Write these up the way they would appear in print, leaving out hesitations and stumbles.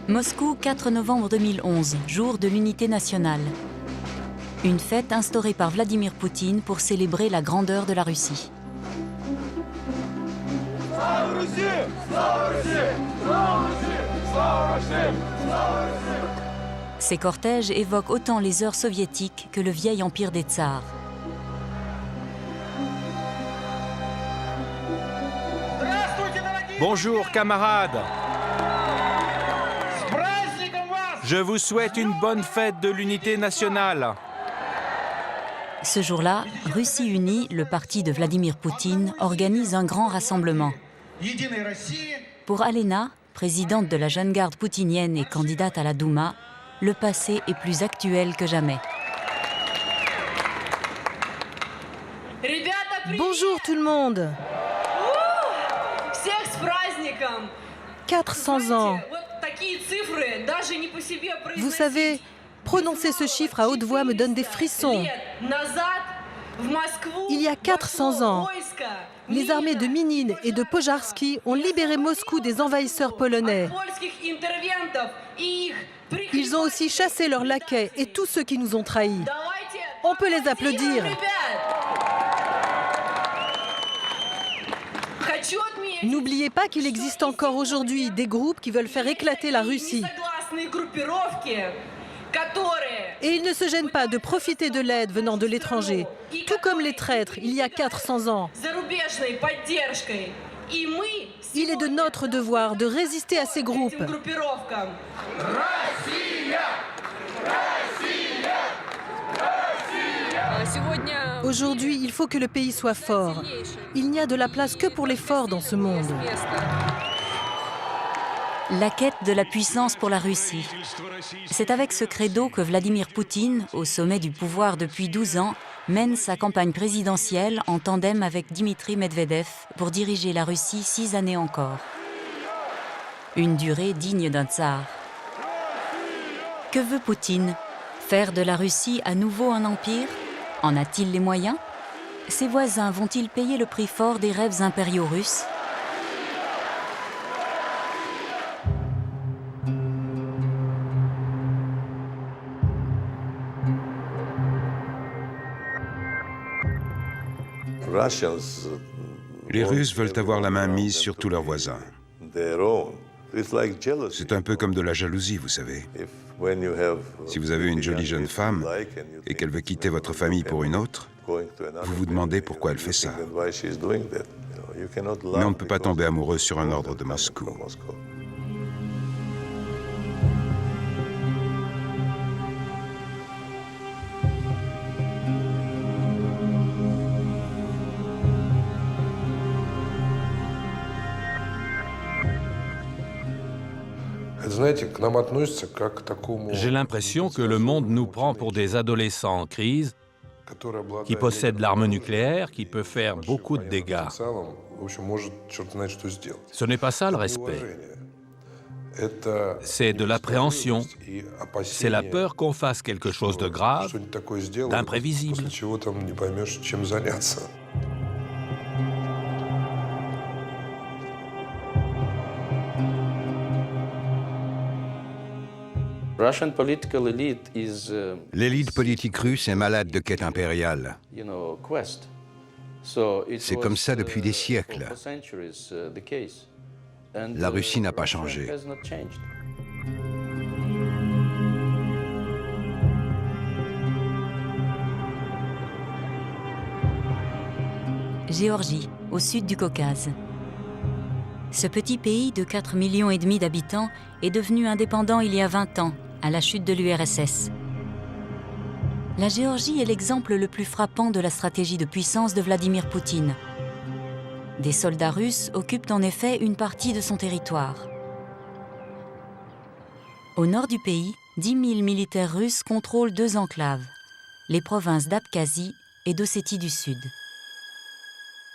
Moscou, 4 novembre 2011, jour de l'unité nationale. Une fête instaurée par Vladimir Poutine pour célébrer la grandeur de la Russie. Ces cortèges évoquent autant les heures soviétiques que le vieil empire des tsars. Bonjour camarades. Je vous souhaite une bonne fête de l'unité nationale. Ce jour-là, Russie Unie, le parti de Vladimir Poutine, organise un grand rassemblement. Pour Alena, présidente de la jeune garde poutinienne et candidate à la Douma, le passé est plus actuel que jamais. Bonjour tout le monde. 400 ans. Vous savez, prononcer ce chiffre à haute voix me donne des frissons. Il y a 400 ans, les armées de Minine et de Pojarski ont libéré Moscou des envahisseurs polonais. Ils ont aussi chassé leurs laquais et tous ceux qui nous ont trahis. On peut les applaudir. N'oubliez pas qu'il existe encore aujourd'hui des groupes qui veulent faire éclater la Russie. Et ils ne se gênent pas de profiter de l'aide venant de l'étranger, tout comme les traîtres il y a 400 ans. Il est de notre devoir de résister à ces groupes. Aujourd'hui, il faut que le pays soit fort. Il n'y a de la place que pour les forts dans ce monde. La quête de la puissance pour la Russie. C'est avec ce credo que Vladimir Poutine, au sommet du pouvoir depuis 12 ans, mène sa campagne présidentielle en tandem avec Dmitri Medvedev pour diriger la Russie 6 années encore. Une durée digne d'un tsar. Que veut Poutine? Faire de la Russie à nouveau un empire? En a-t-il les moyens? Ses voisins vont-ils payer le prix fort des rêves impériaux russes? Les Russes veulent avoir la main mise sur tous leurs voisins. C'est un peu comme de la jalousie, vous savez. Si vous avez une jolie jeune femme et qu'elle veut quitter votre famille pour une autre, vous vous demandez pourquoi elle fait ça. Mais on ne peut pas tomber amoureux sur un ordre de Moscou. J'ai l'impression que le monde nous prend pour des adolescents en crise, qui possèdent l'arme nucléaire, qui peut faire beaucoup de dégâts. Ce n'est pas ça le respect. C'est de l'appréhension. C'est la peur qu'on fasse quelque chose de grave, d'imprévisible. L'élite politique russe est malade de quête impériale. C'est comme ça depuis des siècles. La Russie n'a pas changé. Géorgie, au sud du Caucase. Ce petit pays de 4,5 millions d'habitants est devenu indépendant il y a 20 ans, à la chute de l'URSS. La Géorgie est l'exemple le plus frappant de la stratégie de puissance de Vladimir Poutine. Des soldats russes occupent en effet une partie de son territoire. Au nord du pays, 10 000 militaires russes contrôlent 2 enclaves, les provinces d'Abkhazie et d'Ossétie du Sud.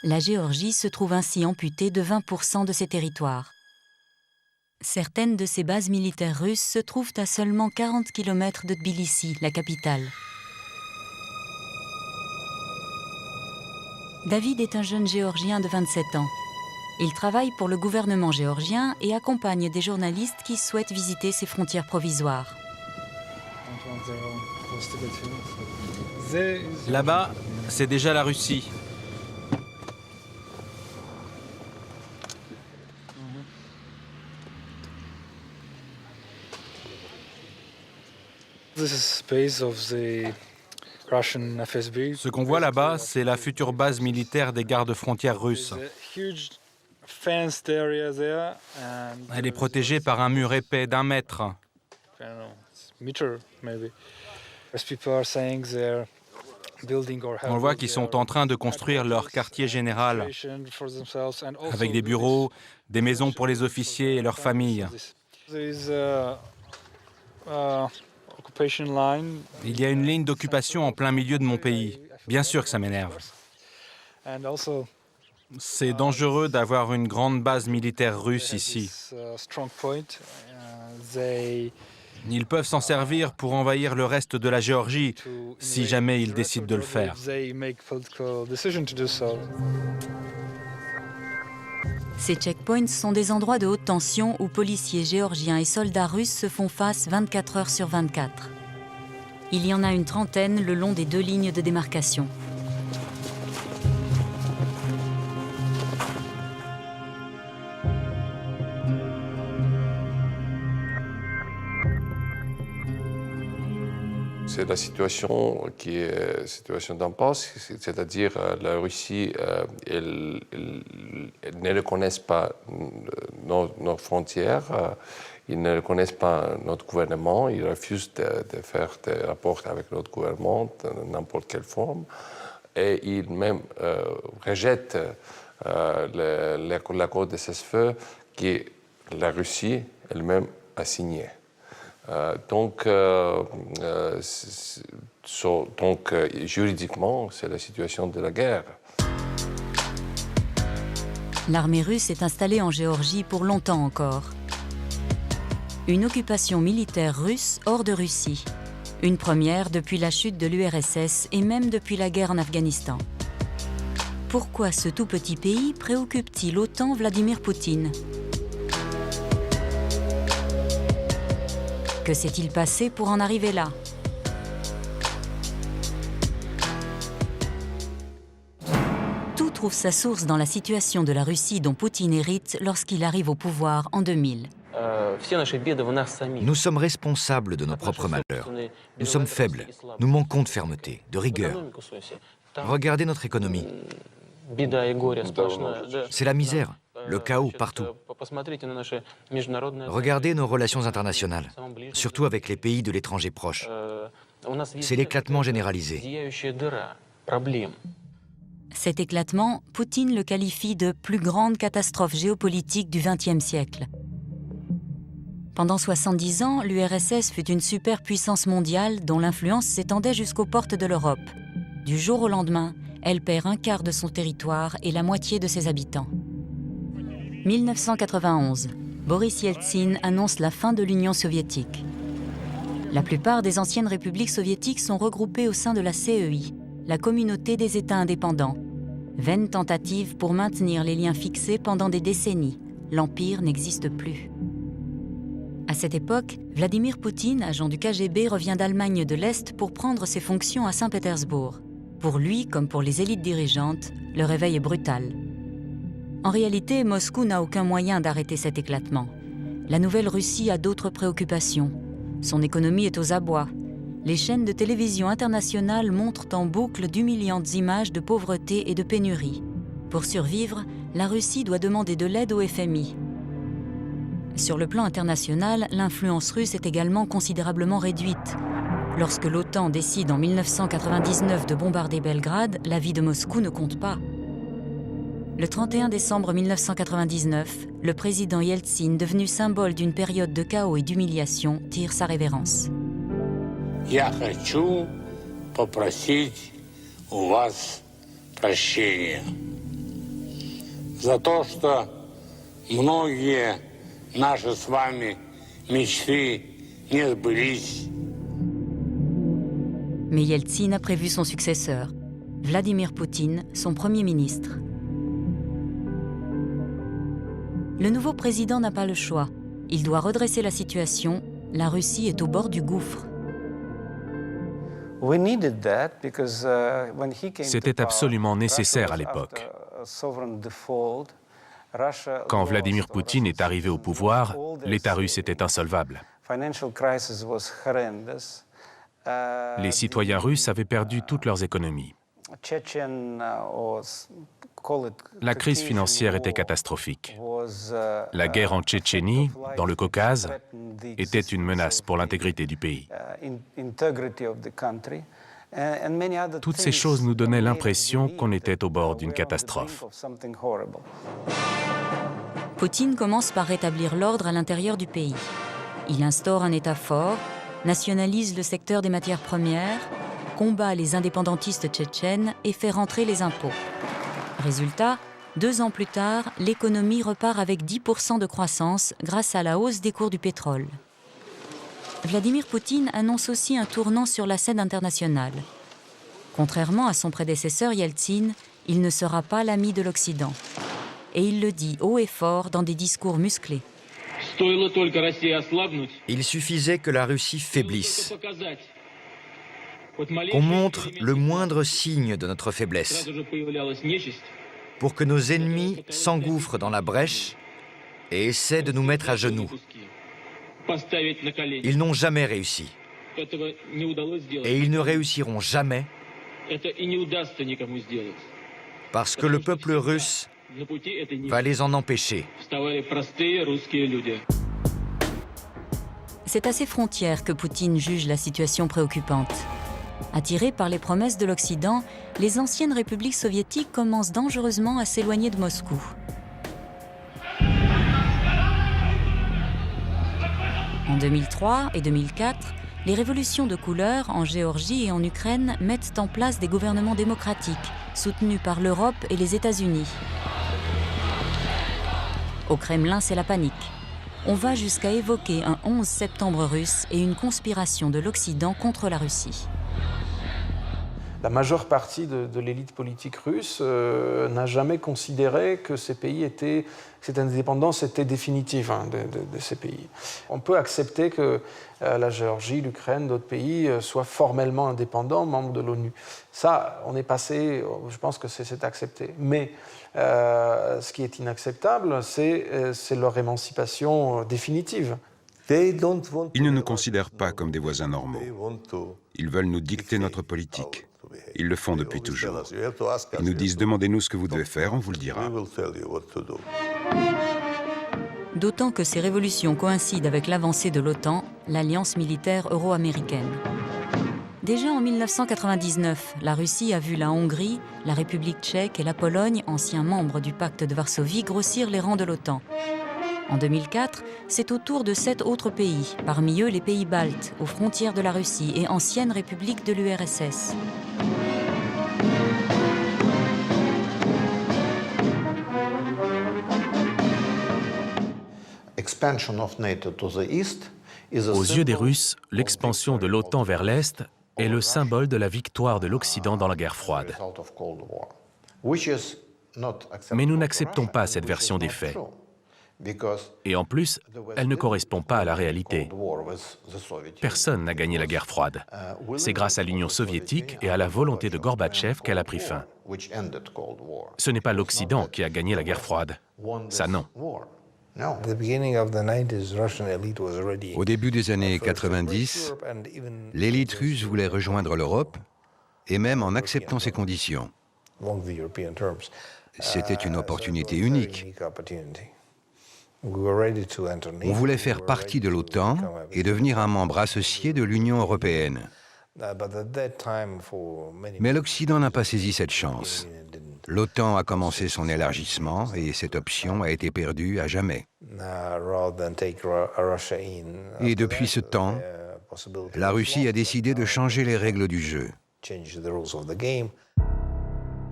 La Géorgie se trouve ainsi amputée de 20% de ses territoires. Certaines de ces bases militaires russes se trouvent à seulement 40 km de Tbilissi, la capitale. David est un jeune Géorgien de 27 ans. Il travaille pour le gouvernement géorgien et accompagne des journalistes qui souhaitent visiter ses frontières provisoires. Là-bas, c'est déjà la Russie. Ce qu'on voit là-bas, c'est la future base militaire des gardes-frontières russes. Elle est protégée par un mur épais d'1 mètre. On voit qu'ils sont en train de construire leur quartier général, avec des bureaux, des maisons pour les officiers et leurs familles. Il y a une ligne d'occupation en plein milieu de mon pays. Bien sûr que ça m'énerve. C'est dangereux d'avoir une grande base militaire russe ici. Ils peuvent s'en servir pour envahir le reste de la Géorgie, si jamais ils décident de le faire. Ces checkpoints sont des endroits de haute tension où policiers géorgiens et soldats russes se font face 24 heures sur 24. Il y en a une trentaine le long des 2 lignes de démarcation. C'est la situation qui est situation d'impasse, c'est-à-dire la Russie, elle ne reconnaît pas nos frontières, ils ne reconnaissent pas notre gouvernement, ils refusent de faire des rapports avec notre gouvernement de n'importe quelle forme, et ils même rejettent l'accord de cessez-le-feu que la Russie elle-même a signé. Donc, juridiquement, c'est la situation de la guerre. L'armée russe est installée en Géorgie pour longtemps encore. Une occupation militaire russe hors de Russie. Une première depuis la chute de l'URSS et même depuis la guerre en Afghanistan. Pourquoi ce tout petit pays préoccupe-t-il autant Vladimir Poutine ? Que s'est-il passé pour en arriver là ? Tout trouve sa source dans la situation de la Russie dont Poutine hérite lorsqu'il arrive au pouvoir en 2000. Nous sommes responsables de nos propres malheurs. Nous sommes faibles. Nous manquons de fermeté, de rigueur. Regardez notre économie. C'est la misère, le chaos partout. Regardez nos relations internationales, surtout avec les pays de l'étranger proche. C'est l'éclatement généralisé. Cet éclatement, Poutine le qualifie de plus grande catastrophe géopolitique du XXe siècle. Pendant 70 ans, l'URSS fut une superpuissance mondiale dont l'influence s'étendait jusqu'aux portes de l'Europe. Du jour au lendemain, elle perd 1/4 de son territoire et la moitié de ses habitants. 1991, Boris Yeltsin annonce la fin de l'Union soviétique. La plupart des anciennes républiques soviétiques sont regroupées au sein de la CEI, la communauté des États indépendants. Vaine tentative pour maintenir les liens fixés pendant des décennies. L'Empire n'existe plus. À cette époque, Vladimir Poutine, agent du KGB, revient d'Allemagne de l'Est pour prendre ses fonctions à Saint-Pétersbourg. Pour lui, comme pour les élites dirigeantes, le réveil est brutal. En réalité, Moscou n'a aucun moyen d'arrêter cet éclatement. La nouvelle Russie a d'autres préoccupations. Son économie est aux abois. Les chaînes de télévision internationales montrent en boucle d'humiliantes images de pauvreté et de pénurie. Pour survivre, la Russie doit demander de l'aide au FMI. Sur le plan international, l'influence russe est également considérablement réduite. Lorsque l'OTAN décide en 1999 de bombarder Belgrade, la vie de Moscou ne compte pas. Le 31 décembre 1999, le président Yeltsin, devenu symbole d'une période de chaos et d'humiliation, tire sa révérence. Я хочу попросить у вас прощения за то, что многие наши с вами мечты не сбылись. Mais Yeltsin a prévu son successeur, Vladimir Poutine, son Premier ministre. Le nouveau président n'a pas le choix. Il doit redresser la situation. La Russie est au bord du gouffre. C'était absolument nécessaire à l'époque. Quand Vladimir Poutine est arrivé au pouvoir, l'État russe était insolvable. Les citoyens russes avaient perdu toutes leurs économies. La crise financière était catastrophique. La guerre en Tchétchénie, dans le Caucase, était une menace pour l'intégrité du pays. Toutes ces choses nous donnaient l'impression qu'on était au bord d'une catastrophe. Poutine commence par rétablir l'ordre à l'intérieur du pays. Il instaure un État fort, nationalise le secteur des matières premières, combat les indépendantistes tchétchènes et fait rentrer les impôts. Résultat, 2 ans plus tard, l'économie repart avec 10% de croissance grâce à la hausse des cours du pétrole. Vladimir Poutine annonce aussi un tournant sur la scène internationale. Contrairement à son prédécesseur Yeltsin, il ne sera pas l'ami de l'Occident. Et il le dit haut et fort dans des discours musclés. Il suffisait que la Russie faiblisse, qu'on montre le moindre signe de notre faiblesse, pour que nos ennemis s'engouffrent dans la brèche et essaient de nous mettre à genoux. Ils n'ont jamais réussi. Et ils ne réussiront jamais parce que le peuple russe va les en empêcher. C'est à ces frontières que Poutine juge la situation préoccupante. Attirés par les promesses de l'Occident, les anciennes républiques soviétiques commencent dangereusement à s'éloigner de Moscou. En 2003 et 2004, les révolutions de couleur en Géorgie et en Ukraine mettent en place des gouvernements démocratiques, soutenus par l'Europe et les États-Unis. Au Kremlin, c'est la panique. On va jusqu'à évoquer un 11 septembre russe et une conspiration de l'Occident contre la Russie. La majeure partie de l'élite politique russe n'a jamais considéré que ces pays étaient, cette indépendance était définitive de ces pays. On peut accepter que la Géorgie, l'Ukraine, d'autres pays soient formellement indépendants, membres de l'ONU. Ça, on est passé, je pense que c'est accepté. Mais ce qui est inacceptable, c'est leur émancipation définitive. Ils ne nous considèrent pas comme des voisins normaux. Ils veulent nous dicter notre politique. Ils le font depuis toujours. Ils nous disent « Demandez-nous ce que vous devez faire, on vous le dira ». D'autant que ces révolutions coïncident avec l'avancée de l'OTAN, l'alliance militaire euro-américaine. Déjà en 1999, la Russie a vu la Hongrie, la République tchèque et la Pologne, anciens membres du pacte de Varsovie, grossir les rangs de l'OTAN. En 2004, c'est au tour de 7 autres pays, parmi eux les pays baltes, aux frontières de la Russie et anciennes républiques de l'URSS. Aux yeux des Russes, l'expansion de l'OTAN vers l'Est est le symbole de la victoire de l'Occident dans la guerre froide. Mais nous n'acceptons pas cette version des faits. Et en plus, elle ne correspond pas à la réalité. Personne n'a gagné la guerre froide. C'est grâce à l'Union soviétique et à la volonté de Gorbatchev qu'elle a pris fin. Ce n'est pas l'Occident qui a gagné la guerre froide. Ça, non. Au début des années 90, l'élite russe voulait rejoindre l'Europe, et même en acceptant ces conditions. C'était une opportunité unique. On voulait faire partie de l'OTAN et devenir un membre associé de l'Union européenne. Mais l'Occident n'a pas saisi cette chance. L'OTAN a commencé son élargissement et cette option a été perdue à jamais. Et depuis ce temps, la Russie a décidé de changer les règles du jeu.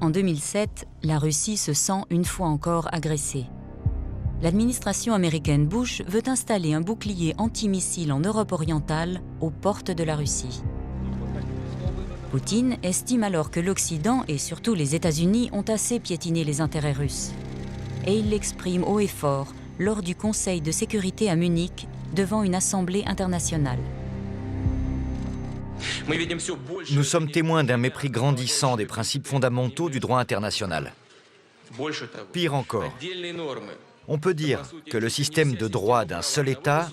En 2007, la Russie se sent une fois encore agressée. L'administration américaine Bush veut installer un bouclier antimissile en Europe orientale aux portes de la Russie. Poutine estime alors que l'Occident et surtout les États-Unis ont assez piétiné les intérêts russes. Et il l'exprime haut et fort lors du Conseil de sécurité à Munich, devant une assemblée internationale. Nous sommes témoins d'un mépris grandissant des principes fondamentaux du droit international. Pire encore, on peut dire que le système de droit d'un seul État,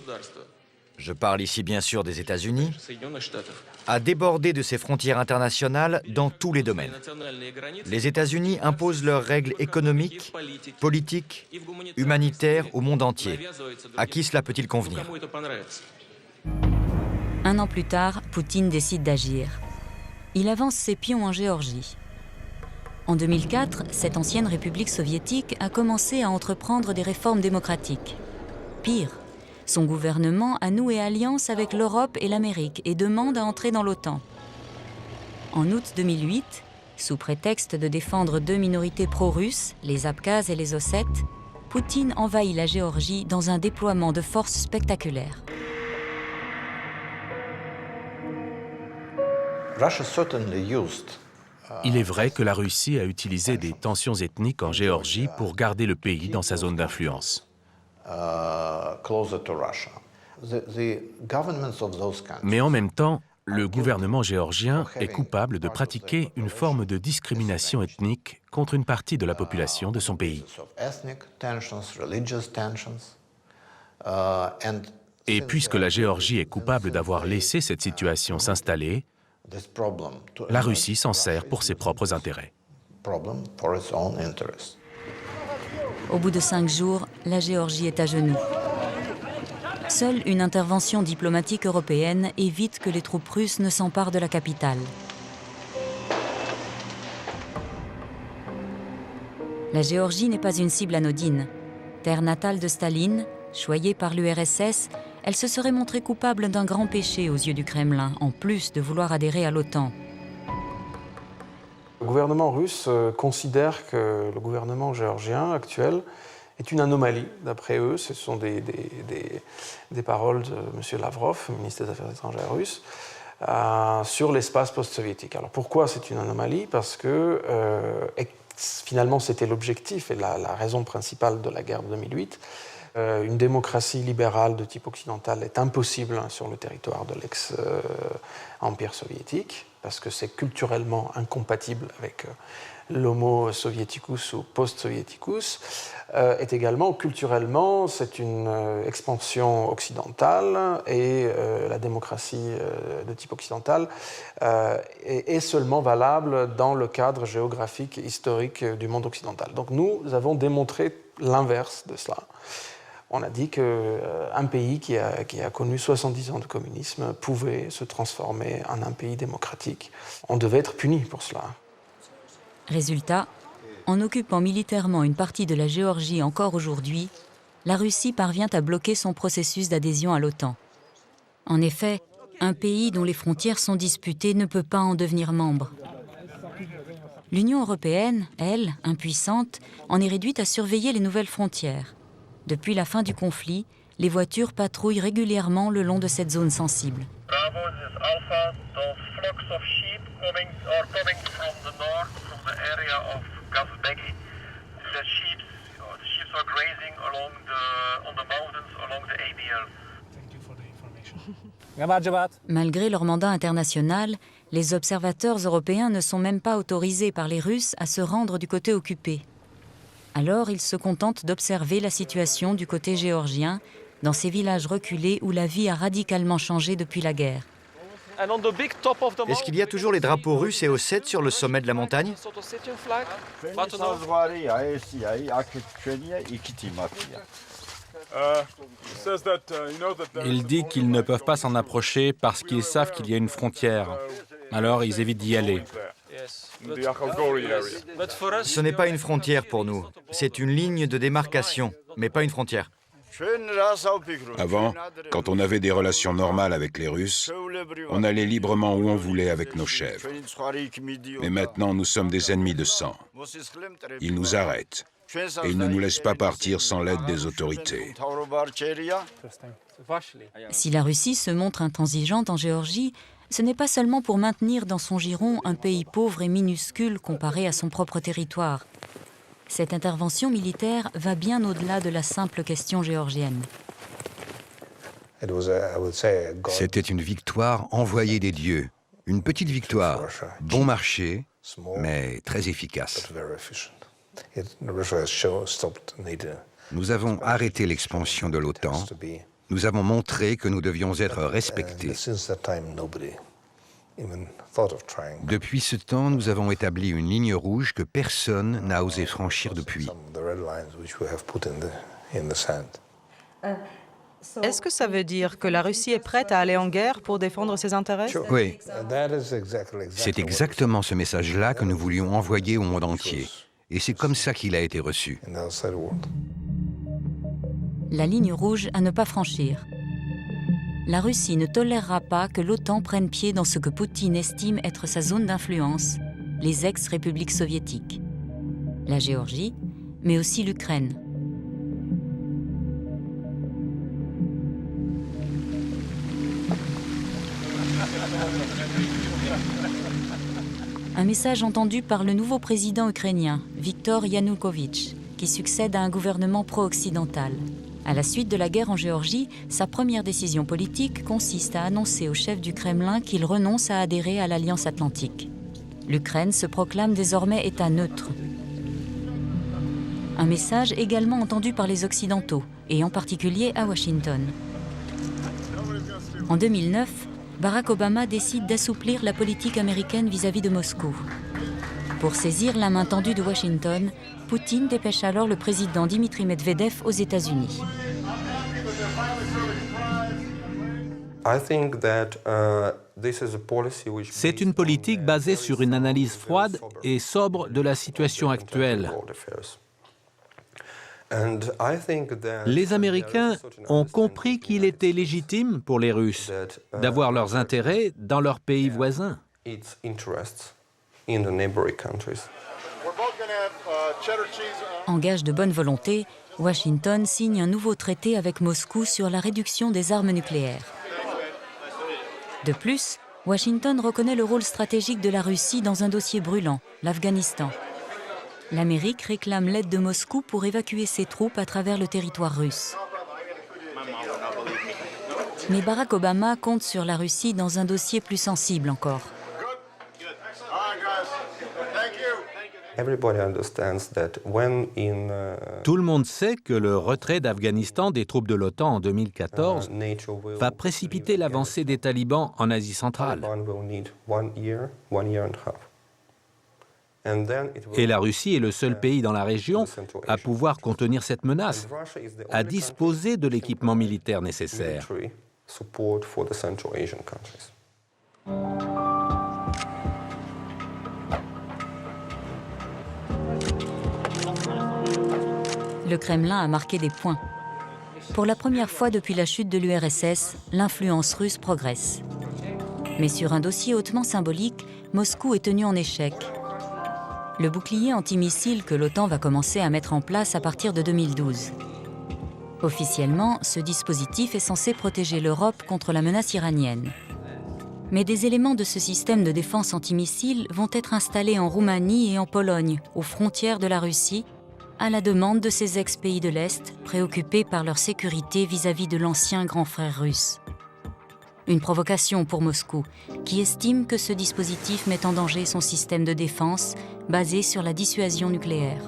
je parle ici bien sûr des États-Unis, a débordé de ses frontières internationales dans tous les domaines. Les États-Unis imposent leurs règles économiques, politiques, humanitaires au monde entier. À qui cela peut-il convenir ? Un an plus tard, Poutine décide d'agir. Il avance ses pions en Géorgie. En 2004, cette ancienne république soviétique a commencé à entreprendre des réformes démocratiques. Pire, son gouvernement a noué alliance avec l'Europe et l'Amérique et demande à entrer dans l'OTAN. En août 2008, sous prétexte de défendre deux minorités pro-russes, les Abkhazes et les Ossètes, Poutine envahit la Géorgie dans un déploiement de forces spectaculaire. Il est vrai que la Russie a utilisé des tensions ethniques en Géorgie pour garder le pays dans sa zone d'influence. Mais en même temps, le gouvernement géorgien est coupable de pratiquer une forme de discrimination ethnique contre une partie de la population de son pays. Et puisque la Géorgie est coupable d'avoir laissé cette situation s'installer, la Russie s'en sert pour ses propres intérêts. Au bout de 5 jours, la Géorgie est à genoux. Seule une intervention diplomatique européenne évite que les troupes russes ne s'emparent de la capitale. La Géorgie n'est pas une cible anodine. Terre natale de Staline, choyée par l'URSS, elle se serait montrée coupable d'un grand péché aux yeux du Kremlin, en plus de vouloir adhérer à l'OTAN. Le gouvernement russe considère que le gouvernement géorgien actuel est une anomalie, d'après eux. Ce sont des paroles de M. Lavrov, ministre des Affaires étrangères russe, sur l'espace post-soviétique. Alors pourquoi c'est une anomalie ? Parce que finalement c'était l'objectif et la raison principale de la guerre de 2008. Une démocratie libérale de type occidental est impossible sur le territoire de l'ex-empire soviétique, parce que c'est culturellement incompatible avec l'homo soviéticus ou post-soviéticus, est également culturellement, c'est une expansion occidentale et la démocratie de type occidental est seulement valable dans le cadre géographique historique du monde occidental. Donc nous avons démontré l'inverse de cela. On a dit qu'un pays qui a connu 70 ans de communisme pouvait se transformer en un pays démocratique. On devait être puni pour cela. Résultat, en occupant militairement une partie de la Géorgie encore aujourd'hui, la Russie parvient à bloquer son processus d'adhésion à l'OTAN. En effet, un pays dont les frontières sont disputées ne peut pas en devenir membre. L'Union européenne, elle, impuissante, en est réduite à surveiller les nouvelles frontières. Depuis la fin du conflit, les voitures patrouillent régulièrement le long de cette zone sensible. Malgré leur mandat international, les observateurs européens ne sont même pas autorisés par les Russes à se rendre du côté occupé. Alors ils se contentent d'observer la situation du côté géorgien, dans ces villages reculés où la vie a radicalement changé depuis la guerre. Est-ce qu'il y a toujours les drapeaux russes et ossètes sur le sommet de la montagne ? Il dit qu'ils ne peuvent pas s'en approcher parce qu'ils savent qu'il y a une frontière. Alors ils évitent d'y aller. Ce n'est pas une frontière pour nous. C'est une ligne de démarcation, mais pas une frontière. Avant, quand on avait des relations normales avec les Russes, on allait librement où on voulait avec nos chèvres. Mais maintenant, nous sommes des ennemis de sang. Ils nous arrêtent. Et ils ne nous laissent pas partir sans l'aide des autorités. Si la Russie se montre intransigeante en Géorgie, ce n'est pas seulement pour maintenir dans son giron un pays pauvre et minuscule comparé à son propre territoire. cette intervention militaire va bien au-delà de la simple question géorgienne. C'était une victoire envoyée des dieux. Une petite victoire, bon marché, mais très efficace. Nous avons arrêté l'expansion de l'OTAN. Nous avons montré que nous devions être respectés. Depuis ce temps, nous avons établi une ligne rouge que personne n'a osé franchir depuis. Est-ce que ça veut dire que la Russie est prête à aller en guerre pour défendre ses intérêts? Oui. C'est exactement ce message-là que nous voulions envoyer au monde entier. Et c'est comme ça qu'il a été reçu. La ligne rouge à ne pas franchir. La Russie ne tolérera pas que l'OTAN prenne pied dans ce que Poutine estime être sa zone d'influence, les ex-républiques soviétiques. La Géorgie, mais aussi l'Ukraine. Un message entendu par le nouveau président ukrainien, Viktor Yanukovych, qui succède à un gouvernement pro-occidental. À la suite de la guerre en Géorgie, sa première décision politique consiste à annoncer au chef du Kremlin qu'il renonce à adhérer à l'Alliance Atlantique. L'Ukraine se proclame désormais État neutre. Un message également entendu par les Occidentaux, et en particulier à Washington. En 2009, Barack Obama décide d'assouplir la politique américaine vis-à-vis de Moscou. Pour saisir la main tendue de Washington, Poutine dépêche alors le président Dimitri Medvedev aux États-Unis. C'est une politique basée sur une analyse froide et sobre de la situation actuelle. Les Américains ont compris qu'il était légitime pour les Russes d'avoir leurs intérêts dans leurs pays voisins. En gage de bonne volonté, Washington signe un nouveau traité avec Moscou sur la réduction des armes nucléaires. De plus, Washington reconnaît le rôle stratégique de la Russie dans un dossier brûlant, l'Afghanistan. L'Amérique réclame l'aide de Moscou pour évacuer ses troupes à travers le territoire russe. Mais Barack Obama compte sur la Russie dans un dossier plus sensible encore. Tout le monde sait que le retrait d'Afghanistan des troupes de l'OTAN en 2014 va précipiter l'avancée des talibans en Asie centrale. Et la Russie est le seul pays dans la région à pouvoir contenir cette menace, à disposer de l'équipement militaire nécessaire. Le Kremlin a marqué des points. Pour la première fois depuis la chute de l'URSS, l'influence russe progresse. Mais sur un dossier hautement symbolique, Moscou est tenu en échec. Le bouclier antimissile que l'OTAN va commencer à mettre en place à partir de 2012. Officiellement, ce dispositif est censé protéger l'Europe contre la menace iranienne. Mais des éléments de ce système de défense antimissile vont être installés en Roumanie et en Pologne, aux frontières de la Russie, à la demande de ces ex-pays de l'Est, préoccupés par leur sécurité vis-à-vis de l'ancien grand frère russe. Une provocation pour Moscou, qui estime que ce dispositif met en danger son système de défense basé sur la dissuasion nucléaire.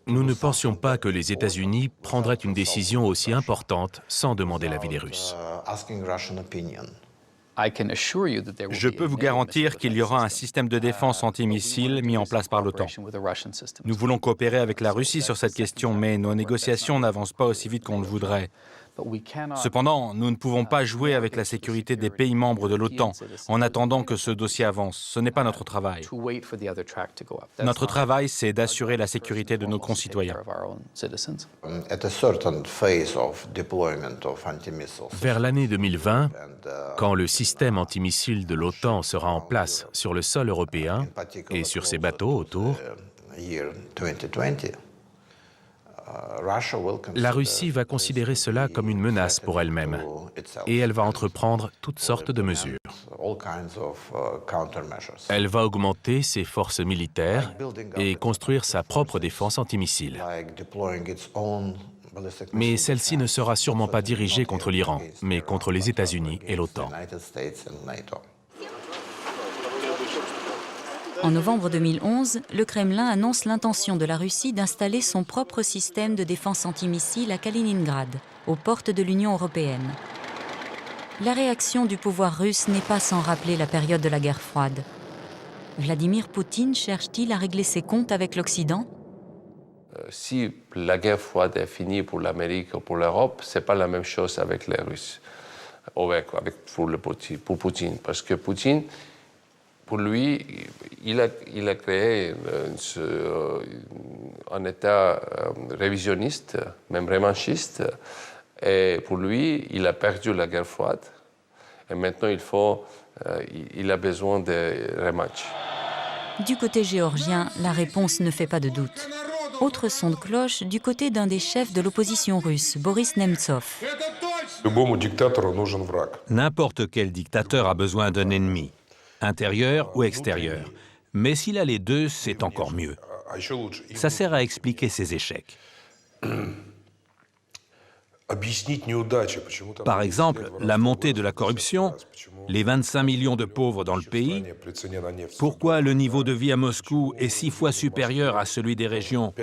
Nous ne pensions pas que les États-Unis prendraient une décision aussi importante sans demander l'avis des Russes. Je peux vous garantir qu'il y aura un système de défense antimissile mis en place par l'OTAN. Nous voulons coopérer avec la Russie sur cette question, mais nos négociations n'avancent pas aussi vite qu'on le voudrait. Cependant, nous ne pouvons pas jouer avec la sécurité des pays membres de l'OTAN en attendant que ce dossier avance. Ce n'est pas notre travail. Notre travail, c'est d'assurer la sécurité de nos concitoyens. Vers l'année 2020, quand le système antimissile de l'OTAN sera en place sur le sol européen et sur ses bateaux autour, La Russie va considérer cela comme une menace pour elle-même et elle va entreprendre toutes sortes de mesures. Elle va augmenter ses forces militaires et construire sa propre défense antimissile. Mais celle-ci ne sera sûrement pas dirigée contre l'Iran, mais contre les États-Unis et l'OTAN. En novembre 2011, le Kremlin annonce l'intention de la Russie d'installer son propre système de défense antimissile à Kaliningrad, aux portes de l'Union européenne. La réaction du pouvoir russe n'est pas sans rappeler la période de la guerre froide. Vladimir Poutine cherche-t-il à régler ses comptes avec l'Occident ? Si la guerre froide est finie pour l'Amérique ou pour l'Europe, ce n'est pas la même chose avec les Russes, pour Poutine. Parce que Poutine, pour lui, il a créé un État révisionniste, même revanchiste. Et pour lui, il a perdu la guerre froide. Et maintenant, il a besoin de rematch. Du côté géorgien, la réponse ne fait pas de doute. Autre son de cloche du côté d'un des chefs de l'opposition russe, Boris Nemtsov. N'importe quel dictateur a besoin d'un ennemi, intérieur ou extérieur. Mais s'il a les deux, c'est encore mieux. Ça sert à expliquer ses échecs. Par exemple, la montée de la corruption, les 25 millions de pauvres dans le pays, pourquoi le niveau de vie à Moscou est 6 fois supérieur à celui des régions,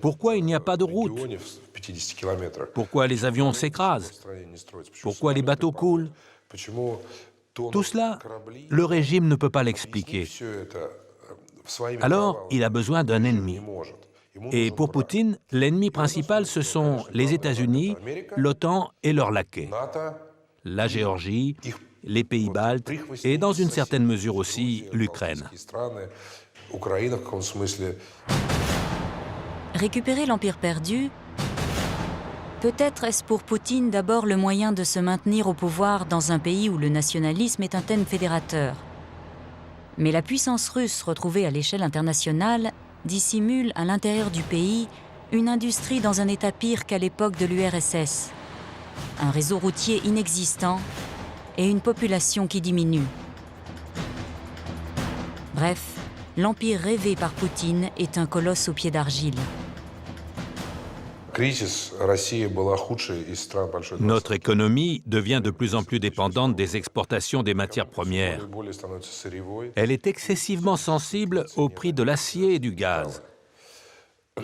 pourquoi il n'y a pas de route, pourquoi les avions s'écrasent, pourquoi les bateaux coulent. Tout cela, le régime ne peut pas l'expliquer. Alors, il a besoin d'un ennemi. Et pour Poutine, l'ennemi principal, ce sont les États-Unis, l'OTAN et leurs laquais. La Géorgie, les pays baltes et, dans une certaine mesure aussi, l'Ukraine. Récupérer l'Empire perdu, peut-être est-ce pour Poutine d'abord le moyen de se maintenir au pouvoir dans un pays où le nationalisme est un thème fédérateur. Mais la puissance russe retrouvée à l'échelle internationale dissimule à l'intérieur du pays une industrie dans un état pire qu'à l'époque de l'URSS, un réseau routier inexistant et une population qui diminue. Bref, l'empire rêvé par Poutine est un colosse aux pieds d'argile. Notre économie devient de plus en plus dépendante des exportations des matières premières. Elle est excessivement sensible au prix de l'acier et du gaz.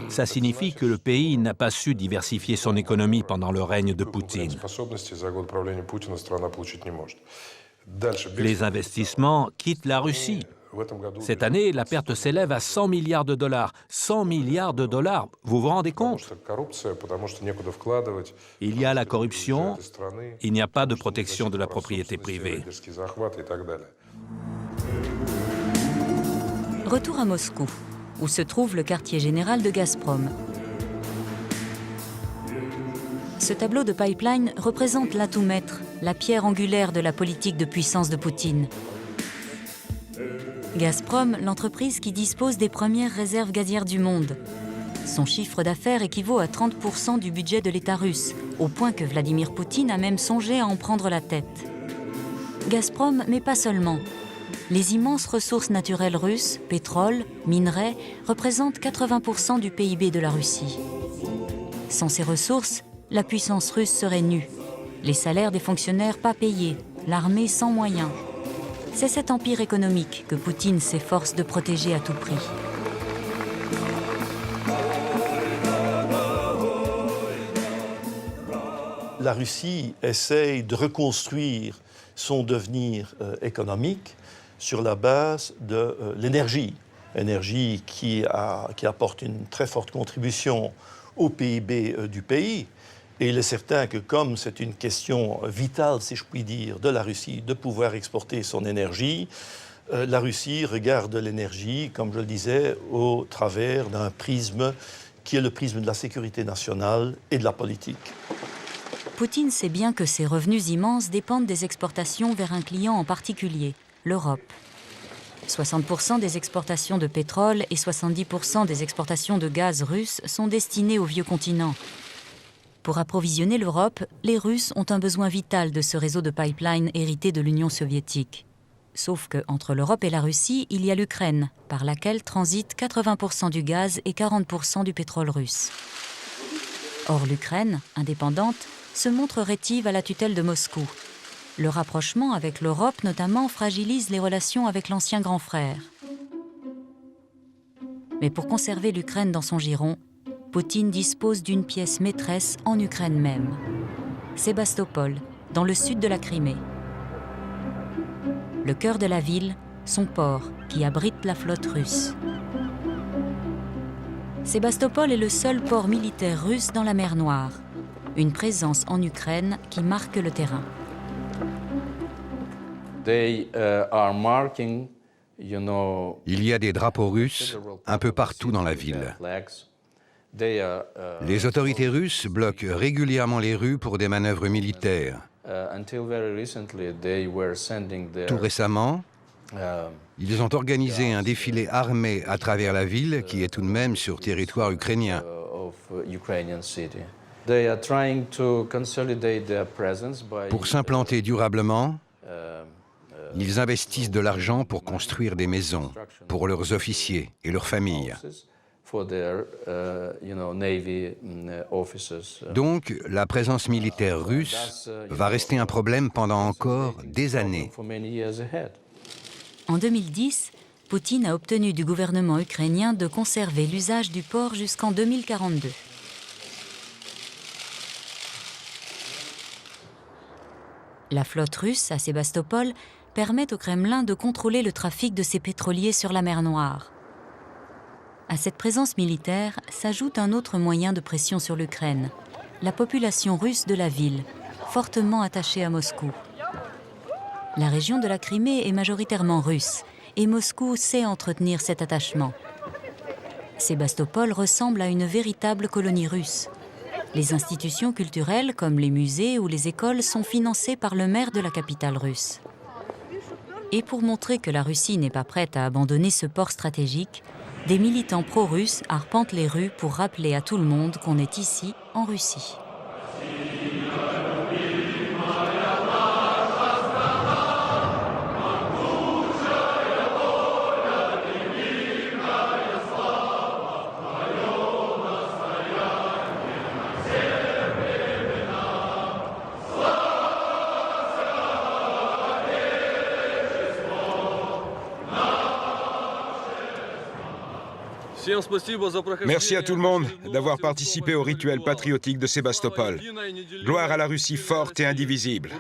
Ça signifie que le pays n'a pas su diversifier son économie pendant le règne de Poutine. Les investissements quittent la Russie. Cette année, la perte s'élève à 100 milliards de dollars. 100 milliards de dollars, vous vous rendez compte? Il y a la corruption, il n'y a pas de protection de la propriété privée. Retour à Moscou, où se trouve le quartier général de Gazprom. Ce tableau de pipeline représente l'atout maître, la pierre angulaire de la politique de puissance de Poutine. Gazprom, l'entreprise qui dispose des premières réserves gazières du monde. Son chiffre d'affaires équivaut à 30% du budget de l'État russe, au point que Vladimir Poutine a même songé à en prendre la tête. Gazprom, mais pas seulement. Les immenses ressources naturelles russes, pétrole, minerais, représentent 80% du PIB de la Russie. Sans ces ressources, la puissance russe serait nue. Les salaires des fonctionnaires pas payés, l'armée sans moyens. C'est cet empire économique que Poutine s'efforce de protéger à tout prix. La Russie essaye de reconstruire son devenir économique sur la base de l'énergie. Énergie qui apporte une très forte contribution au PIB du pays. Et il est certain que comme c'est une question vitale, si je puis dire, de la Russie, de pouvoir exporter son énergie, la Russie regarde l'énergie, comme je le disais, au travers d'un prisme qui est le prisme de la sécurité nationale et de la politique. Poutine sait bien que ses revenus immenses dépendent des exportations vers un client en particulier, l'Europe. 60% des exportations de pétrole et 70% des exportations de gaz russes sont destinées au vieux continent. Pour approvisionner l'Europe, les Russes ont un besoin vital de ce réseau de pipelines hérité de l'Union soviétique. Sauf qu'entre l'Europe et la Russie, il y a l'Ukraine, par laquelle transitent 80% du gaz et 40% du pétrole russe. Or, l'Ukraine, indépendante, se montre rétive à la tutelle de Moscou. Le rapprochement avec l'Europe, notamment, fragilise les relations avec l'ancien grand frère. Mais pour conserver l'Ukraine dans son giron, Poutine dispose d'une pièce maîtresse en Ukraine même, Sébastopol, dans le sud de la Crimée. Le cœur de la ville, son port, qui abrite la flotte russe. Sébastopol est le seul port militaire russe dans la mer Noire, une présence en Ukraine qui marque le terrain. Il y a des drapeaux russes un peu partout dans la ville. Les autorités russes bloquent régulièrement les rues pour des manœuvres militaires. Tout récemment, ils ont organisé un défilé armé à travers la ville, qui est tout de même sur territoire ukrainien. Pour s'implanter durablement, ils investissent de l'argent pour construire des maisons pour leurs officiers et leurs familles. Donc, la présence militaire russe va rester un problème pendant encore des années. En 2010, Poutine a obtenu du gouvernement ukrainien de conserver l'usage du port jusqu'en 2042. La flotte russe à Sébastopol permet au Kremlin de contrôler le trafic de ses pétroliers sur la mer Noire. À cette présence militaire s'ajoute un autre moyen de pression sur l'Ukraine, la population russe de la ville, fortement attachée à Moscou. La région de la Crimée est majoritairement russe et Moscou sait entretenir cet attachement. Sébastopol ressemble à une véritable colonie russe. Les institutions culturelles comme les musées ou les écoles sont financées par le maire de la capitale russe. Et pour montrer que la Russie n'est pas prête à abandonner ce port stratégique, des militants pro-russes arpentent les rues pour rappeler à tout le monde qu'on est ici, en Russie. Merci à tout le monde d'avoir participé au rituel patriotique de Sébastopol. Gloire à la Russie forte et indivisible.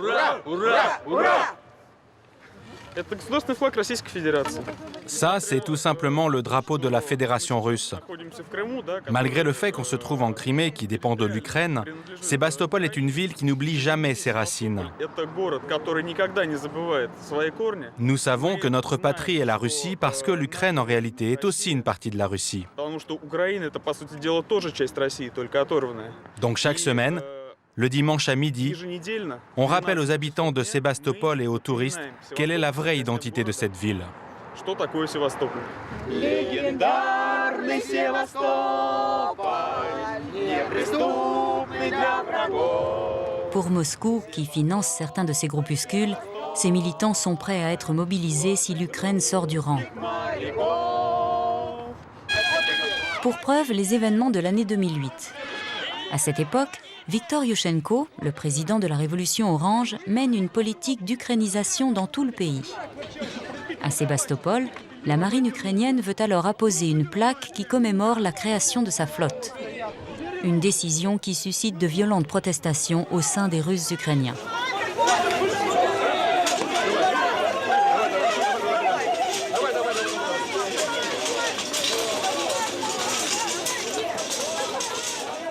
Ça, c'est tout simplement le drapeau de la Fédération russe. Malgré le fait qu'on se trouve en Crimée, qui dépend de l'Ukraine, Sébastopol est une ville qui n'oublie jamais ses racines. Nous savons que notre patrie est la Russie parce que l'Ukraine, en réalité, est aussi une partie de la Russie. Donc chaque semaine, le dimanche à midi, on rappelle aux habitants de Sébastopol et aux touristes quelle est la vraie identité de cette ville. Pour Moscou, qui finance certains de ces groupuscules, ces militants sont prêts à être mobilisés si l'Ukraine sort du rang. Pour preuve, les événements de l'année 2008. À cette époque, Viktor Yushchenko, le président de la Révolution orange, mène une politique d'ukrainisation dans tout le pays. À Sébastopol, la marine ukrainienne veut alors apposer une plaque qui commémore la création de sa flotte. Une décision qui suscite de violentes protestations au sein des Russes ukrainiens.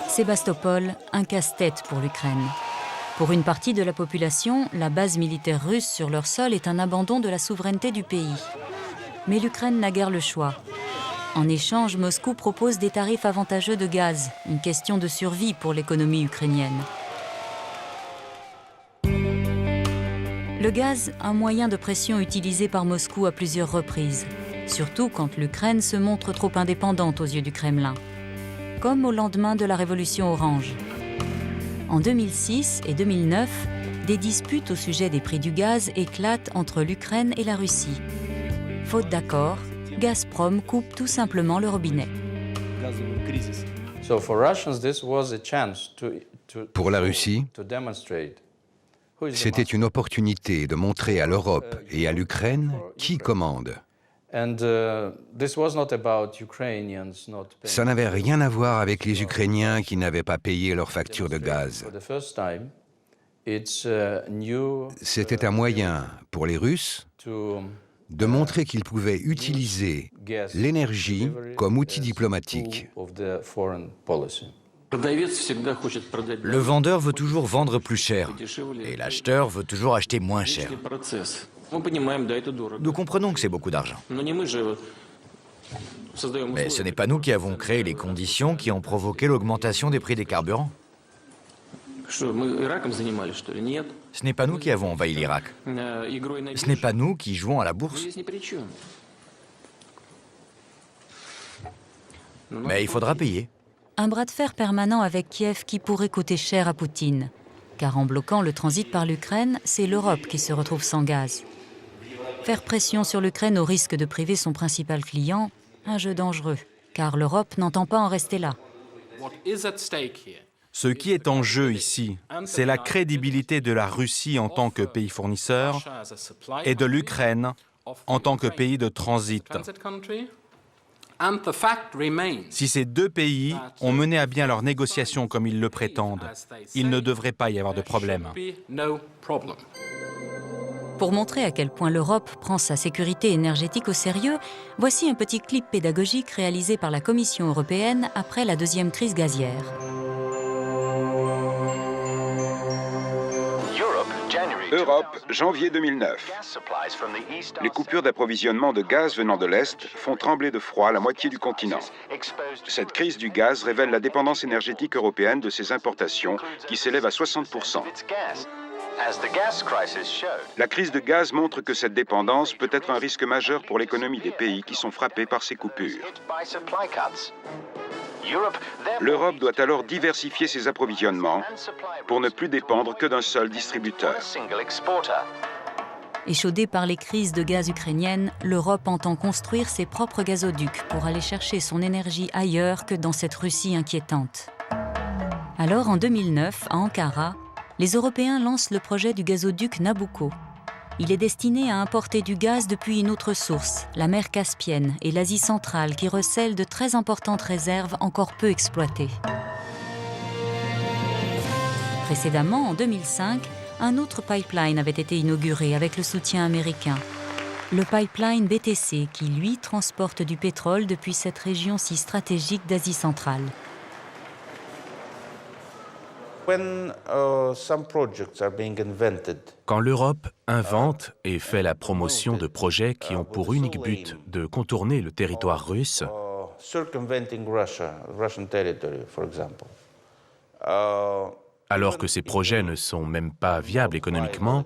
Sébastopol, un casse-tête pour l'Ukraine. Pour une partie de la population, la base militaire russe sur leur sol est un abandon de la souveraineté du pays. Mais l'Ukraine n'a guère le choix. En échange, Moscou propose des tarifs avantageux de gaz, une question de survie pour l'économie ukrainienne. Le Le gaz, un moyen de pression utilisé par Moscou à plusieurs reprises, surtout quand l'Ukraine se montre trop indépendante aux yeux du Kremlin, comme au lendemain de la Révolution orange. En 2006 et 2009, des disputes au sujet des prix du gaz éclatent entre l'Ukraine et la Russie. Faute d'accord, Gazprom coupe tout simplement le robinet. Pour la Russie, c'était une opportunité de montrer à l'Europe et à l'Ukraine qui commande. Ça n'avait rien à voir avec les Ukrainiens qui n'avaient pas payé leur facture de gaz. C'était un moyen pour les Russes de montrer qu'ils pouvaient utiliser l'énergie comme outil diplomatique. Le vendeur veut toujours vendre plus cher et l'acheteur veut toujours acheter moins cher. Nous comprenons que c'est beaucoup d'argent. Mais ce n'est pas nous qui avons créé les conditions qui ont provoqué l'augmentation des prix des carburants. Ce n'est pas nous qui avons envahi l'Irak. Ce n'est pas nous qui jouons à la bourse. Mais il faudra payer. Un bras de fer permanent avec Kiev qui pourrait coûter cher à Poutine. Car en bloquant le transit par l'Ukraine, c'est l'Europe qui se retrouve sans gaz. Faire pression sur l'Ukraine au risque de priver son principal client, un jeu dangereux, car l'Europe n'entend pas en rester là. Ce qui est en jeu ici, c'est la crédibilité de la Russie en tant que pays fournisseur et de l'Ukraine en tant que pays de transit. Si ces deux pays ont mené à bien leurs négociations comme ils le prétendent, il ne devrait pas y avoir de problème. Pour montrer à quel point l'Europe prend sa sécurité énergétique au sérieux, voici un petit clip pédagogique réalisé par la Commission européenne après la deuxième crise gazière. Europe, janvier 2009. Les coupures d'approvisionnement de gaz venant de l'Est font trembler de froid la moitié du continent. Cette crise du gaz révèle la dépendance énergétique européenne de ses importations, qui s'élève à 60%. La crise de gaz montre que cette dépendance peut être un risque majeur pour l'économie des pays qui sont frappés par ces coupures. L'Europe doit alors diversifier ses approvisionnements pour ne plus dépendre que d'un seul distributeur. Échaudée par les crises de gaz ukrainiennes, l'Europe entend construire ses propres gazoducs pour aller chercher son énergie ailleurs que dans cette Russie inquiétante. Alors, en 2009, à Ankara, les Européens lancent le projet du gazoduc Nabucco. Il est destiné à importer du gaz depuis une autre source, la mer Caspienne et l'Asie centrale, qui recèlent de très importantes réserves encore peu exploitées. Précédemment, en 2005, un autre pipeline avait été inauguré avec le soutien américain. Le pipeline BTC, qui, lui, transporte du pétrole depuis cette région si stratégique d'Asie centrale. Quand l'Europe invente et fait la promotion de projets qui ont pour unique but de contourner le territoire russe, alors que ces projets ne sont même pas viables économiquement,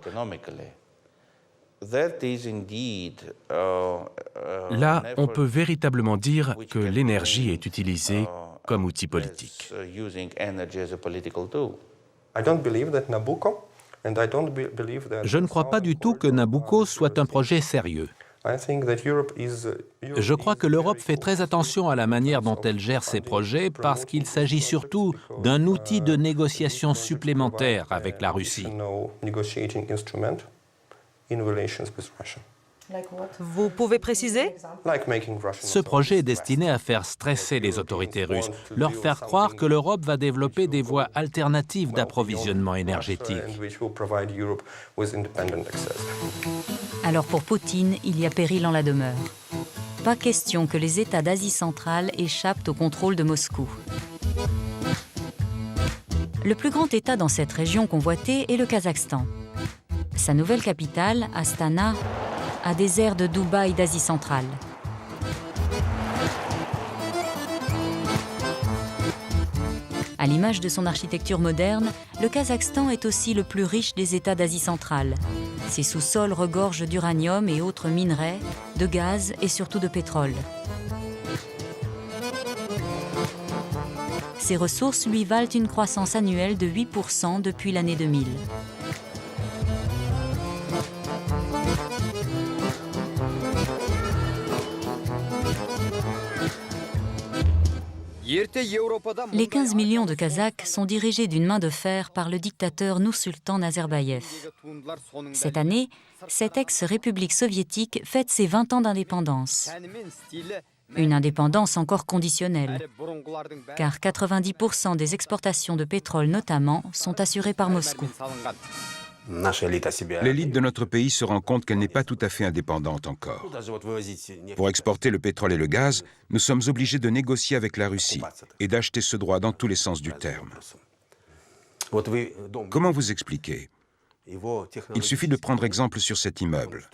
là, on peut véritablement dire que l'énergie est utilisée comme outil politique. Je ne crois pas du tout que Nabucco soit un projet sérieux. Je crois que l'Europe fait très attention à la manière dont elle gère ses projets parce qu'il s'agit surtout d'un outil de négociation supplémentaire avec la Russie. Vous pouvez préciser? Ce projet est destiné à faire stresser les autorités russes, leur faire croire que l'Europe va développer des voies alternatives d'approvisionnement énergétique. Alors pour Poutine, il y a péril en la demeure. Pas question que les États d'Asie centrale échappent au contrôle de Moscou. Le plus grand État dans cette région convoitée est le Kazakhstan. Sa nouvelle capitale, Astana, a des airs de Dubaï d'Asie centrale. À l'image de son architecture moderne, le Kazakhstan est aussi le plus riche des États d'Asie centrale. Ces sous-sols regorgent d'uranium et autres minerais, de gaz et surtout de pétrole. Ces ressources lui valent une croissance annuelle de 8% depuis l'année 2000. Les 15 millions de Kazakhs sont dirigés d'une main de fer par le dictateur Nursultan Nazarbayev. Cette année, cette ex-république soviétique fête ses 20 ans d'indépendance. Une indépendance encore conditionnelle, car 90% des exportations de pétrole notamment sont assurées par Moscou. L'élite de notre pays se rend compte qu'elle n'est pas tout à fait indépendante encore. Pour exporter le pétrole et le gaz, nous sommes obligés de négocier avec la Russie et d'acheter ce droit dans tous les sens du terme. Comment vous expliquer? Il suffit de prendre exemple sur cet immeuble.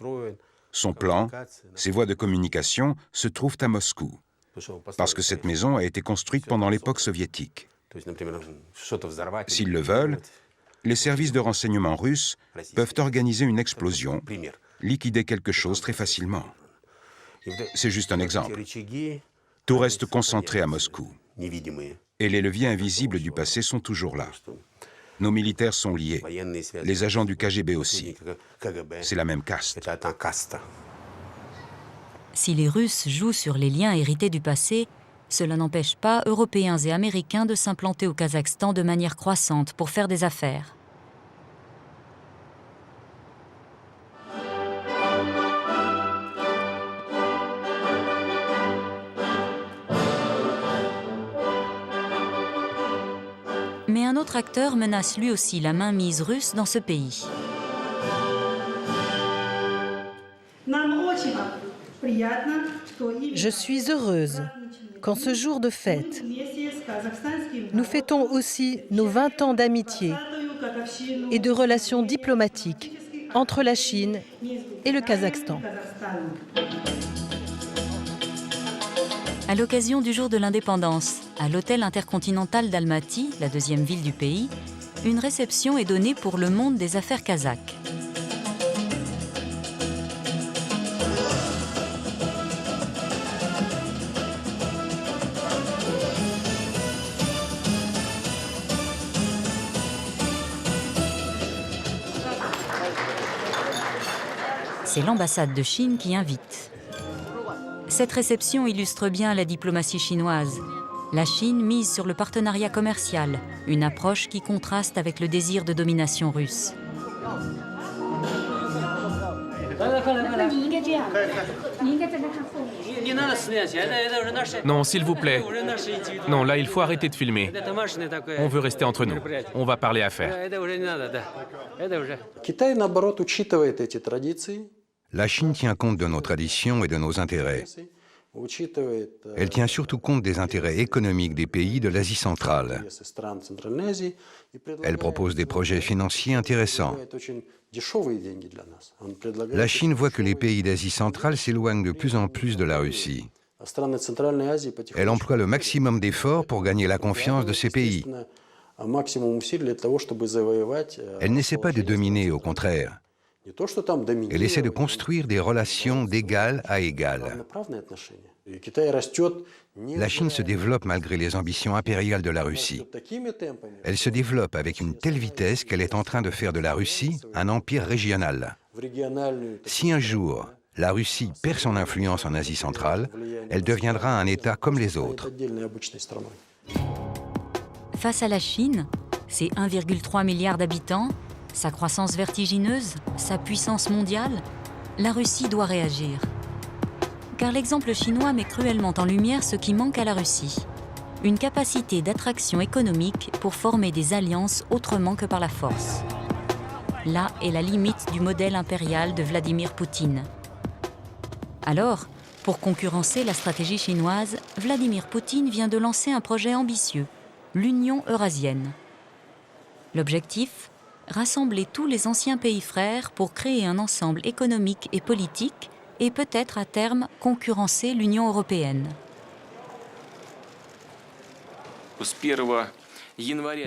Son plan, ses voies de communication se trouvent à Moscou, parce que cette maison a été construite pendant l'époque soviétique. S'ils le veulent, les services de renseignement russes peuvent organiser une explosion, liquider quelque chose très facilement. C'est juste un exemple. Tout reste concentré à Moscou. Et les leviers invisibles du passé sont toujours là. Nos militaires sont liés. Les agents du KGB aussi. C'est la même caste. Si les Russes jouent sur les liens hérités du passé, cela n'empêche pas Européens et Américains de s'implanter au Kazakhstan de manière croissante pour faire des affaires. Mais un autre acteur menace lui aussi la mainmise russe dans ce pays. Je suis heureuse qu'en ce jour de fête, nous fêtons aussi nos 20 ans d'amitié et de relations diplomatiques entre la Chine et le Kazakhstan. À l'occasion du jour de l'indépendance, à l'hôtel intercontinental d'Almaty, la deuxième ville du pays, une réception est donnée pour le monde des affaires kazakhes. C'est l'ambassade de Chine qui invite. Cette réception illustre bien la diplomatie chinoise. La Chine mise sur le partenariat commercial, une approche qui contraste avec le désir de domination russe. Non, s'il vous plaît. Non, là, il faut arrêter de filmer. On veut rester entre nous. On va parler affaires. La Chine tient compte de nos traditions et de nos intérêts. Elle tient surtout compte des intérêts économiques des pays de l'Asie centrale. Elle propose des projets financiers intéressants. La Chine voit que les pays d'Asie centrale s'éloignent de plus en plus de la Russie. Elle emploie le maximum d'efforts pour gagner la confiance de ces pays. Elle n'essaie pas de dominer, au contraire. Elle essaie de construire des relations d'égal à égal. La Chine se développe malgré les ambitions impériales de la Russie. Elle se développe avec une telle vitesse qu'elle est en train de faire de la Russie un empire régional. Si un jour, la Russie perd son influence en Asie centrale, elle deviendra un État comme les autres. Face à la Chine, ses 1,3 milliard d'habitants, sa croissance vertigineuse, sa puissance mondiale, la Russie doit réagir. Car l'exemple chinois met cruellement en lumière ce qui manque à la Russie. Une capacité d'attraction économique pour former des alliances autrement que par la force. Là est la limite du modèle impérial de Vladimir Poutine. Alors, pour concurrencer la stratégie chinoise, Vladimir Poutine vient de lancer un projet ambitieux, l'Union eurasienne. L'objectif ? Rassembler tous les anciens pays frères pour créer un ensemble économique et politique et peut-être à terme concurrencer l'Union européenne.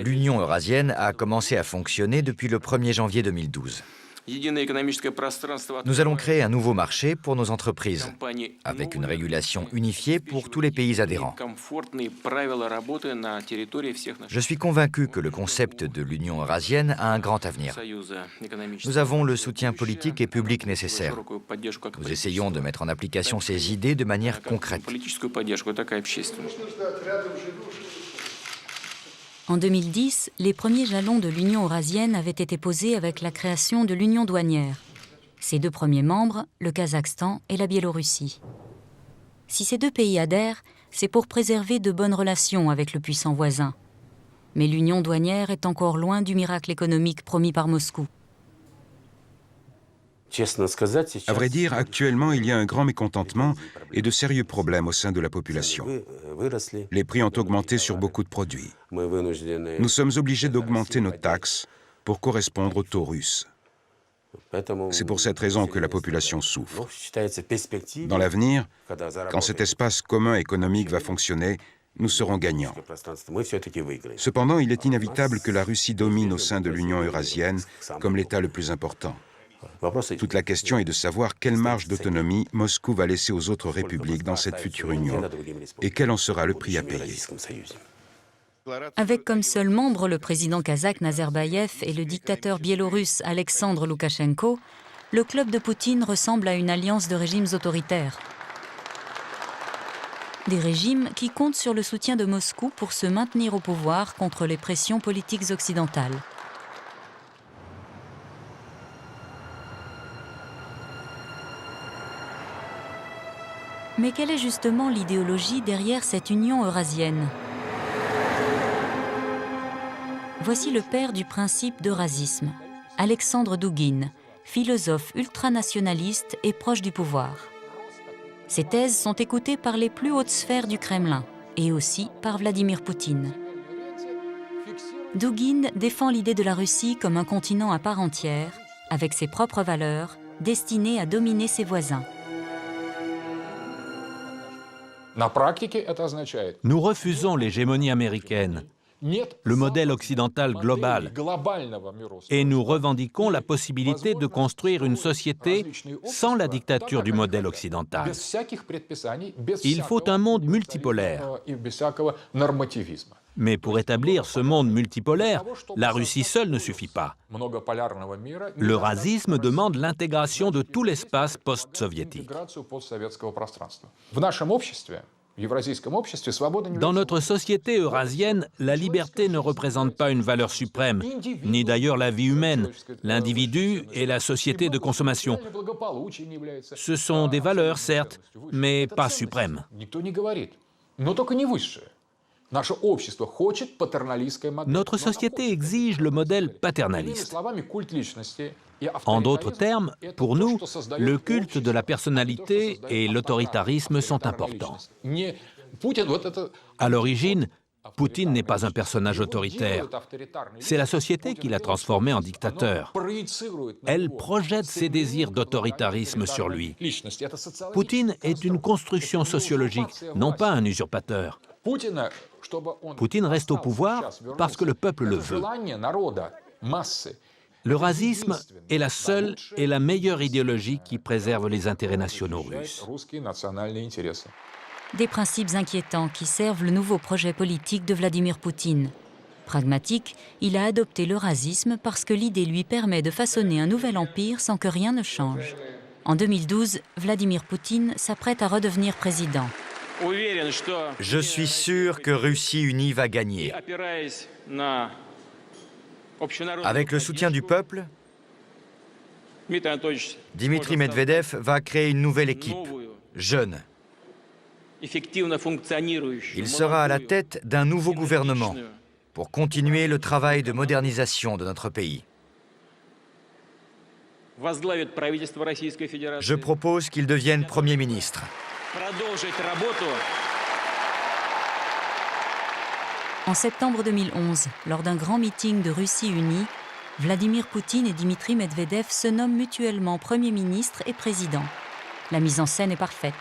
L'Union eurasienne a commencé à fonctionner depuis le 1er janvier 2012. Nous allons créer un nouveau marché pour nos entreprises, avec une régulation unifiée pour tous les pays adhérents. Je suis convaincu que le concept de l'Union eurasienne a un grand avenir. Nous avons le soutien politique et public nécessaire. Nous essayons de mettre en application ces idées de manière concrète. En 2010, les premiers jalons de l'Union eurasienne avaient été posés avec la création de l'Union douanière. Ses deux premiers membres, le Kazakhstan et la Biélorussie. Si ces deux pays adhèrent, c'est pour préserver de bonnes relations avec le puissant voisin. Mais l'Union douanière est encore loin du miracle économique promis par Moscou. À vrai dire, actuellement, il y a un grand mécontentement et de sérieux problèmes au sein de la population. Les prix ont augmenté sur beaucoup de produits. Nous sommes obligés d'augmenter nos taxes pour correspondre au taux russe. C'est pour cette raison que la population souffre. Dans l'avenir, quand cet espace commun économique va fonctionner, nous serons gagnants. Cependant, il est inévitable que la Russie domine au sein de l'Union eurasienne comme l'État le plus important. Toute la question est de savoir quelle marge d'autonomie Moscou va laisser aux autres républiques dans cette future union et quel en sera le prix à payer. Avec comme seul membre le président kazakh Nazarbayev et le dictateur biélorusse Alexandre Loukachenko, le club de Poutine ressemble à une alliance de régimes autoritaires. Des régimes qui comptent sur le soutien de Moscou pour se maintenir au pouvoir contre les pressions politiques occidentales. Mais quelle est justement l'idéologie derrière cette union eurasienne? Voici le père du principe d'eurasisme, Alexandre Douguine, philosophe ultranationaliste et proche du pouvoir. Ses thèses sont écoutées par les plus hautes sphères du Kremlin et aussi par Vladimir Poutine. Douguine défend l'idée de la Russie comme un continent à part entière, avec ses propres valeurs, destiné à dominer ses voisins. Nous refusons l'hégémonie américaine, le modèle occidental global, et nous revendiquons la possibilité de construire une société sans la dictature du modèle occidental. Il faut un monde multipolaire. Mais pour établir ce monde multipolaire, la Russie seule ne suffit pas. L'eurasisme demande l'intégration de tout l'espace post-soviétique. Dans notre société eurasienne, la liberté ne représente pas une valeur suprême, ni d'ailleurs la vie humaine, l'individu et la société de consommation. Ce sont des valeurs, certes, mais pas suprêmes. Notre société exige le modèle paternaliste. En d'autres termes, pour nous, le culte de la personnalité et l'autoritarisme sont importants. À l'origine, Poutine n'est pas un personnage autoritaire. C'est la société qui l'a transformé en dictateur. Elle projette ses désirs d'autoritarisme sur lui. Poutine est une construction sociologique, non pas un usurpateur. Poutine reste au pouvoir parce que le peuple le veut. L'eurasisme est la seule et la meilleure idéologie qui préserve les intérêts nationaux russes. Des principes inquiétants qui servent le nouveau projet politique de Vladimir Poutine. Pragmatique, il a adopté l'eurasisme parce que l'idée lui permet de façonner un nouvel empire sans que rien ne change. En 2012, Vladimir Poutine s'apprête à redevenir président. Je suis sûr que Russie unie va gagner. Avec le soutien du peuple, Dimitri Medvedev va créer une nouvelle équipe, jeune. Il sera à la tête d'un nouveau gouvernement pour continuer le travail de modernisation de notre pays. Je propose qu'il devienne Premier ministre. En septembre 2011, lors d'un grand meeting de Russie unie, Vladimir Poutine et Dimitri Medvedev se nomment mutuellement Premier ministre et Président. La mise en scène est parfaite.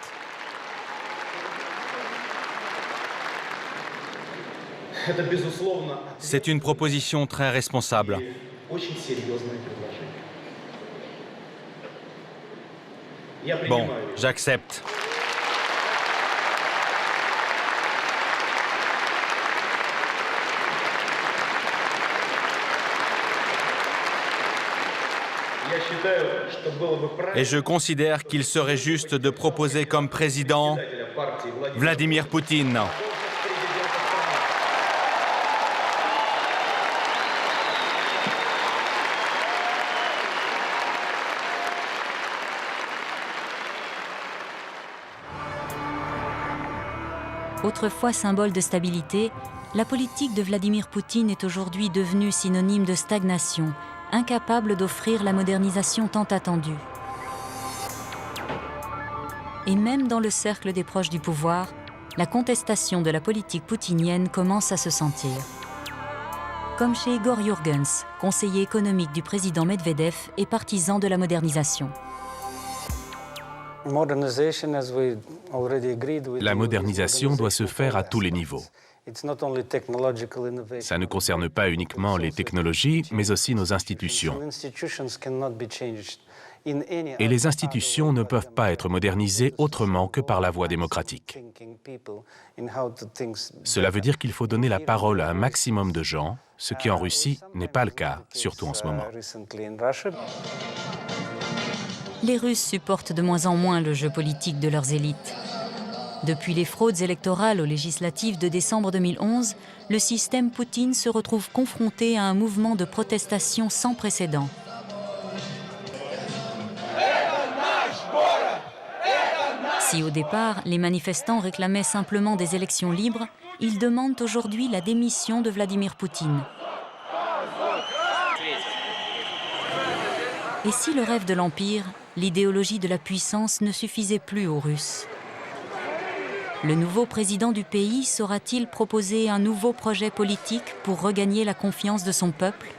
C'est une proposition très responsable. Bon, j'accepte. Et je considère qu'il serait juste de proposer comme président Vladimir Poutine. Autrefois symbole de stabilité, la politique de Vladimir Poutine est aujourd'hui devenue synonyme de stagnation, incapable d'offrir la modernisation tant attendue. Et même dans le cercle des proches du pouvoir, la contestation de la politique poutinienne commence à se sentir. Comme chez Igor Yurgens, conseiller économique du président Medvedev et partisan de la modernisation. La modernisation doit se faire à tous les niveaux. Ça ne concerne pas uniquement les technologies, mais aussi nos institutions. Et les institutions ne peuvent pas être modernisées autrement que par la voie démocratique. Cela veut dire qu'il faut donner la parole à un maximum de gens, ce qui en Russie n'est pas le cas, surtout en ce moment. Les Russes supportent de moins en moins le jeu politique de leurs élites. Depuis les fraudes électorales aux législatives de décembre 2011, le système Poutine se retrouve confronté à un mouvement de protestation sans précédent. Si au départ, les manifestants réclamaient simplement des élections libres, ils demandent aujourd'hui la démission de Vladimir Poutine. Et si le rêve de l'Empire, l'idéologie de la puissance ne suffisait plus aux Russes? Le nouveau président du pays saura-t-il proposer un nouveau projet politique pour regagner la confiance de son peuple ?